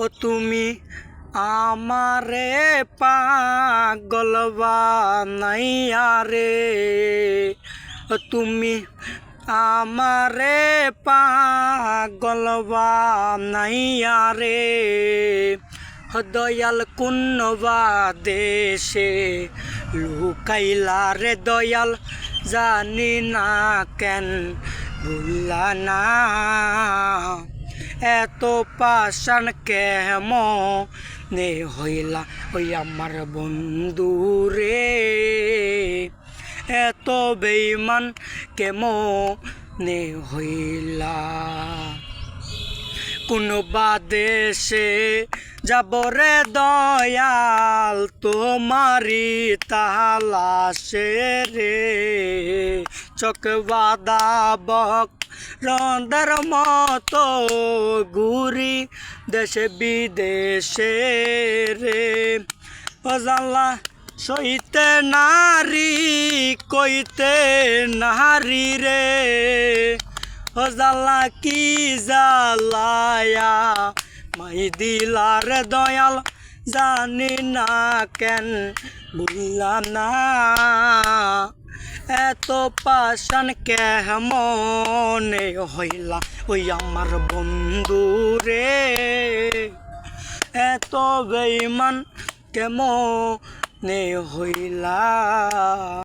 ও তুমি আমারে পাগল বানাইয়া রে, ও তুমি আমারে পাগল বানাইয়া রে, দয়াল কোন দেশে লুকাইলা রে দয়াল জানি না কেন ভুললা না, এত পাষাণ কেমনে হইলা ওই আমার বন্ধু রে, এত বেঈমান কেমনে হইলা। কোন দেশে যাব রে দয়াল তোমারি তালাশে রে, চোখ বাঁধা বক রন্দার মতো ঘুরি দেশে বিদেশে রে, জানলা সইতে নারী কইতে নারী রে, ও জালা কি জালায়া মাই দিলা রে দয়াল জানি না কেন ভুললা না, এত পাষাণ কেমনে হইলা ওই আমার বন্ধু রে, এত বেঈমান কেমনে হইলা।